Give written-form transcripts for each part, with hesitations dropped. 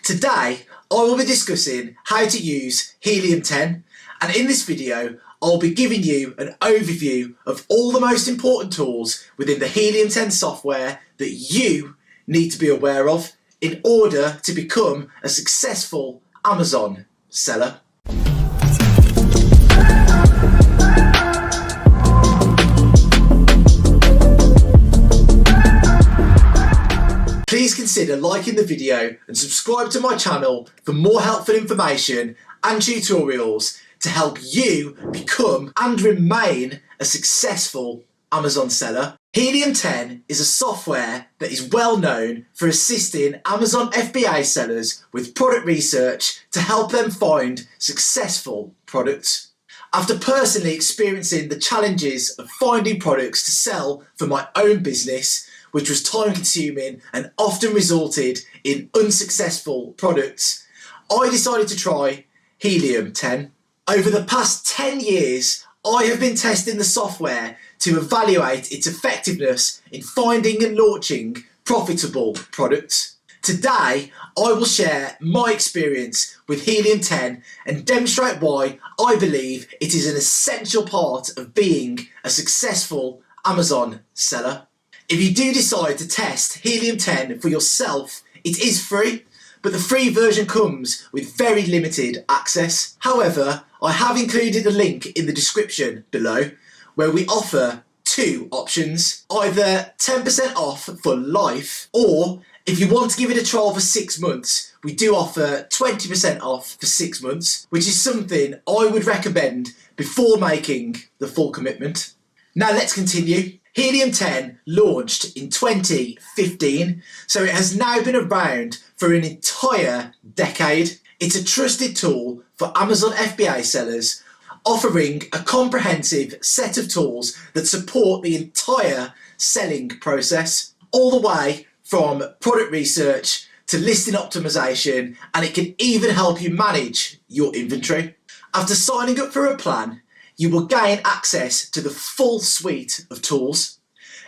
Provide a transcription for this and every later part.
Today, I will be discussing how to use Helium 10, and in this video, I'll be giving you an overview of all the most important tools within the Helium 10 software that you need to be aware of in order to become a successful Amazon seller. Please consider liking the video and subscribe to my channel for more helpful information and tutorials to help you become and remain a successful Amazon seller. Helium 10 is a software that is well known for assisting Amazon FBA sellers with product research to help them find successful products. After personally experiencing the challenges of finding products to sell for my own business, which was time consuming and often resulted in unsuccessful products, I decided to try Helium 10. Over the past 10 years, I have been testing the software to evaluate its effectiveness in finding and launching profitable products. Today, I will share my experience with Helium 10 and demonstrate why I believe it is an essential part of being a successful Amazon seller. If you do decide to test Helium 10 for yourself, it is free, but the free version comes with very limited access. However, I have included a link in the description below where we offer two options, either 10% off for life, or if you want to give it a trial for 6 months, we do offer 20% off for 6 months, which is something I would recommend before making the full commitment. Now let's continue. Helium 10 launched in 2015, so it has now been around for an entire decade. It's a trusted tool for Amazon FBA sellers, offering a comprehensive set of tools that support the entire selling process, all the way from product research to listing optimization, and it can even help you manage your inventory. After signing up for a plan, you will gain access to the full suite of tools,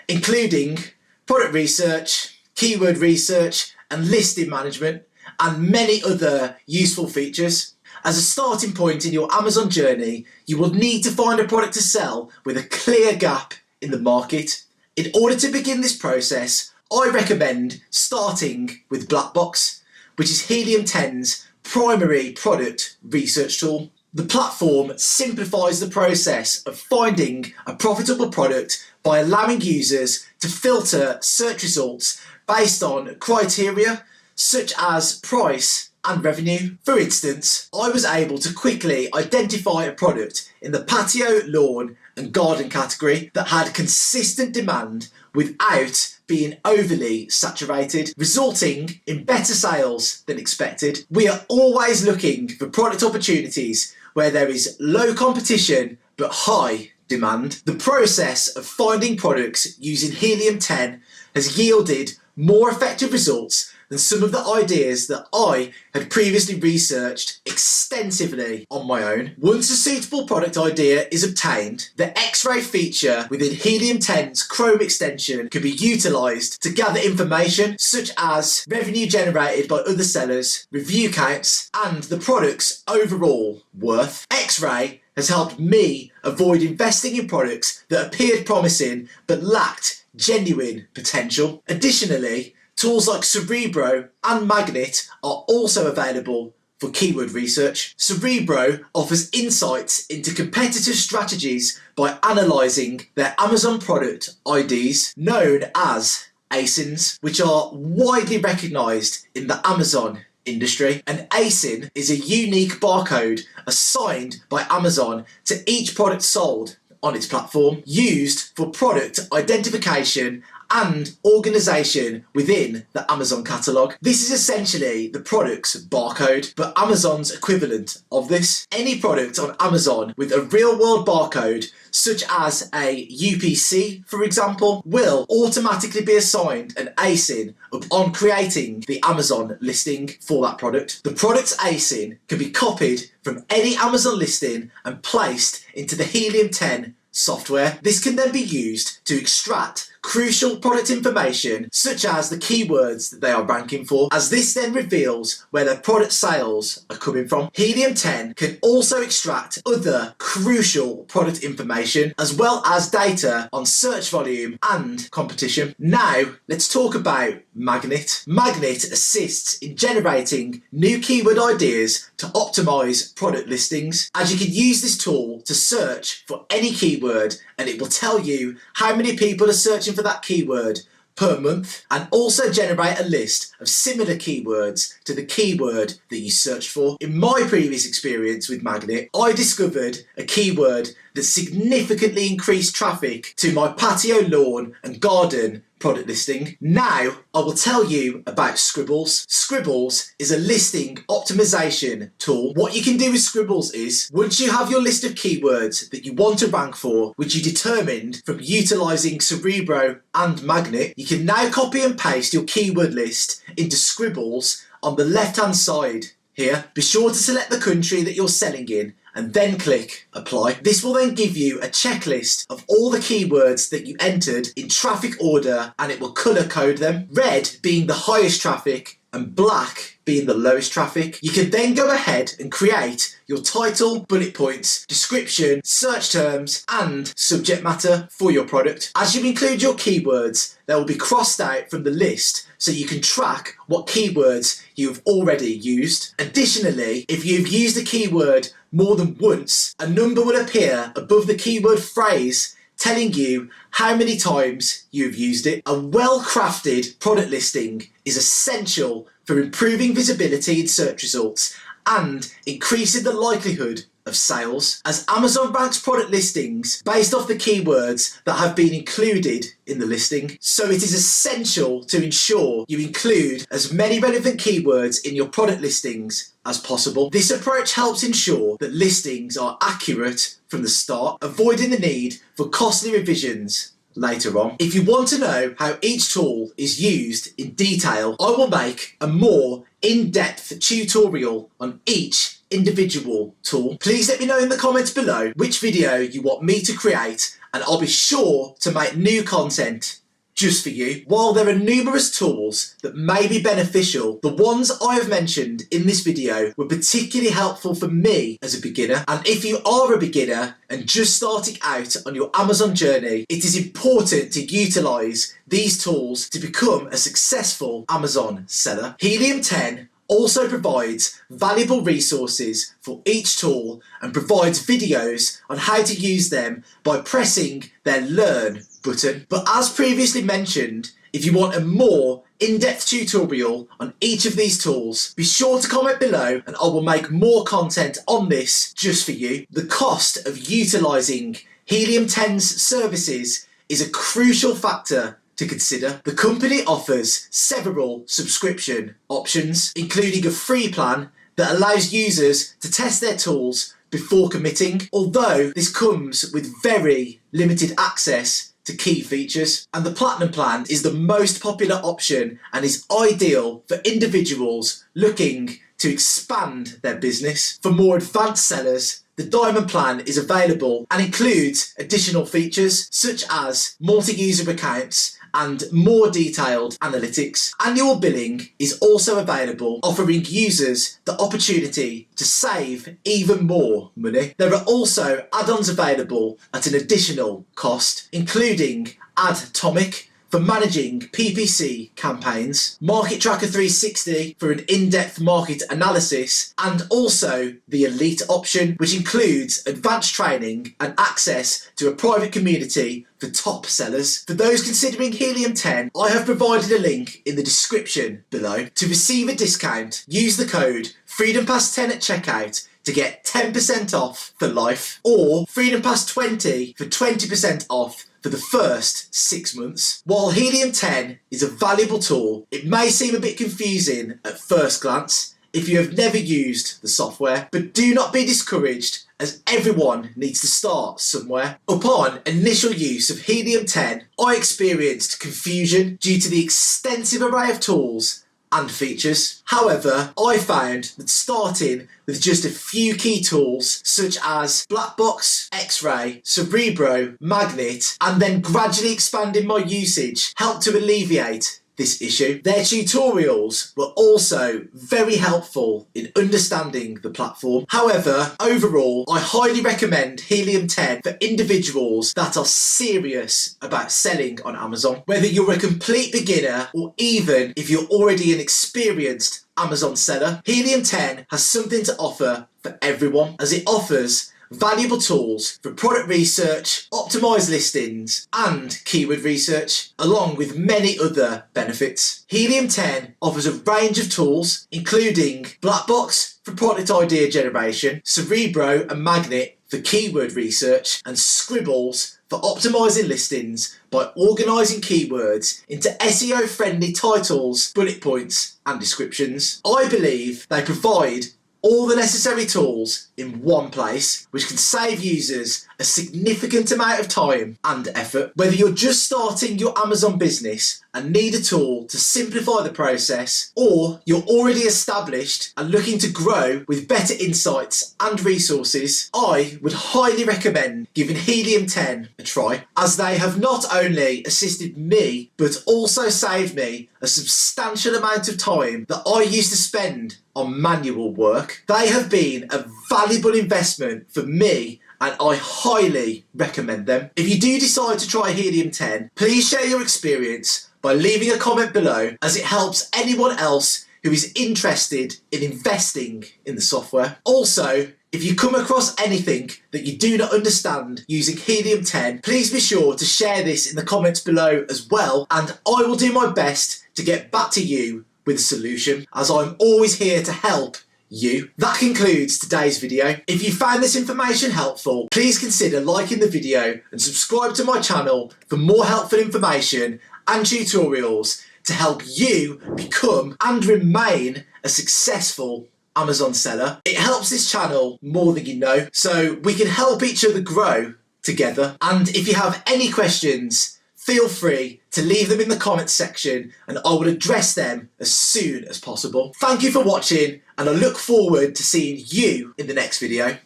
including product research, keyword research, and listing management, and many other useful features. As a starting point in your Amazon journey, you will need to find a product to sell with a clear gap in the market. In order to begin this process, I recommend starting with Blackbox, which is Helium 10's primary product research tool. The platform simplifies the process of finding a profitable product by allowing users to filter search results based on criteria such as price and revenue. For instance, I was able to quickly identify a product in the patio, lawn and garden category that had consistent demand without being overly saturated, resulting in better sales than expected. We are always looking for product opportunities where there is low competition but high demand. The process of finding products using Helium 10 has yielded more effective results than some of the ideas that I had previously researched extensively on my own. Once a suitable product idea is obtained, the XRAY feature within Helium 10's Chrome extension can be utilised to gather information such as revenue generated by other sellers, review counts, and the product's overall worth. XRAY has helped me avoid investing in products that appeared promising but lacked genuine potential. Additionally, tools like Cerebro and Magnet are also available for keyword research. Cerebro offers insights into competitive strategies by analysing their Amazon product IDs, known as ASINs, which are widely recognised in the Amazon industry. An ASIN is a unique barcode assigned by Amazon to each product sold on its platform, used for product identification and organisation within the Amazon catalogue. This is essentially the product's barcode, but Amazon's equivalent of this. Any product on Amazon with a real-world barcode, such as a UPC, for example, will automatically be assigned an ASIN upon creating the Amazon listing for that product. The product's ASIN can be copied from any Amazon listing and placed into the Helium 10 software. This can then be used to extract crucial product information such as the keywords that they are ranking for, as this then reveals where their product sales are coming from. Helium 10 can also extract other crucial product information as well as data on search volume and competition. Now let's talk about Magnet. Magnet assists in generating new keyword ideas to optimize product listings, as you can use this tool to search for any keyword and it will tell you how many people are searching for that keyword per month, and also generate a list of similar keywords to the keyword that you searched for. In my previous experience with Magnet, I discovered a keyword that significantly increased traffic to my patio, lawn and garden product listing. Now I will tell you about Scribbles. Scribbles is a listing optimization tool. What you can do with Scribbles is, once you have your list of keywords that you want to rank for, which you determined from utilizing Cerebro and Magnet, you can now copy and paste your keyword list into Scribbles on the left hand side here. Be sure to select the country that you're selling in and then click apply. This will then give you a checklist of all the keywords that you entered in traffic order, and it will color code them, red being the highest traffic and black being the lowest traffic. You can then go ahead and create your title, bullet points, description, search terms and subject matter for your product. As you include your keywords, they will be crossed out from the list so you can track what keywords you've already used. Additionally, if you've used a keyword more than once, a number will appear above the keyword phrase telling you how many times you've used it. A well-crafted product listing is essential for improving visibility in search results and increasing the likelihood of sales, as Amazon ranks product listings based off the keywords that have been included in the listing. So it is essential to ensure you include as many relevant keywords in your product listings as possible. This approach helps ensure that listings are accurate from the start, avoiding the need for costly revisions later on. If you want to know how each tool is used in detail, I will make a more in-depth tutorial on each individual tool. Please let me know in the comments below which video you want me to create, and I'll be sure to make new content just for you. While there are numerous tools that may be beneficial, the ones I have mentioned in this video were particularly helpful for me as a beginner. And if you are a beginner and just starting out on your Amazon journey, it is important to utilize these tools to become a successful Amazon seller. Helium 10 also provides valuable resources for each tool and provides videos on how to use them by pressing their Learn button. But as previously mentioned, if you want a more in-depth tutorial on each of these tools, be sure to comment below and I will make more content on this just for you. The cost of utilising Helium 10's services is a crucial factor to consider. The company offers several subscription options, including a free plan that allows users to test their tools before committing, although this comes with very limited access to key features. And the Platinum plan is the most popular option and is ideal for individuals looking to expand their business. For more advanced sellers, the Diamond plan is available and includes additional features such as multi-user accounts and more detailed analytics. Annual billing is also available, offering users the opportunity to save even more money. There are also add-ons available at an additional cost, including Adtomic for managing PPC campaigns, Market Tracker 360 for an in-depth market analysis, and also the Elite option, which includes advanced training and access to a private community for top sellers. For those considering Helium 10, I have provided a link in the description below. To receive a discount, use the code FreedomPass10 at checkout to get 10% off for life, or FreedomPass20 for 20% off for the first 6 months. While Helium 10 is a valuable tool, it may seem a bit confusing at first glance if you have never used the software, but do not be discouraged, as everyone needs to start somewhere. Upon initial use of Helium 10, I experienced confusion due to the extensive array of tools and features. However, I found that starting with just a few key tools such as Blackbox, XRAY, Cerebro, Magnet, and then gradually expanding my usage helped to alleviate this issue. Their tutorials were also very helpful in understanding the platform. However, overall, I highly recommend Helium 10 for individuals that are serious about selling on Amazon. Whether you're a complete beginner or even if you're already an experienced Amazon seller, Helium 10 has something to offer for everyone, as it offers valuable tools for product research, optimised listings and keyword research, along with many other benefits. Helium 10 offers a range of tools including Blackbox for product idea generation, Cerebro and Magnet for keyword research, and Scribbles for optimising listings by organising keywords into SEO friendly titles, bullet points and descriptions. I believe they provide all the necessary tools in one place, which can save users a significant amount of time and effort. Whether you're just starting your Amazon business and need a tool to simplify the process, or you're already established and looking to grow with better insights and resources, I would highly recommend giving Helium 10 a try, as they have not only assisted me, but also saved me a substantial amount of time that I used to spend on manual work. They have been a valuable investment for me and I highly recommend them. If you do decide to try Helium 10, please share your experience by leaving a comment below, as it helps anyone else who is interested in investing in the software. Also, if you come across anything that you do not understand using Helium 10, please be sure to share this in the comments below as well, and I will do my best to get back to you with a solution, as I'm always here to help you. That concludes today's video. If you found this information helpful, please consider liking the video and subscribe to my channel for more helpful information and tutorials to help you become and remain a successful Amazon seller. It helps this channel more than you know, so we can help each other grow together. And if you have any questions, feel free to leave them in the comments section and I will address them as soon as possible. Thank you for watching, and I look forward to seeing you in the next video.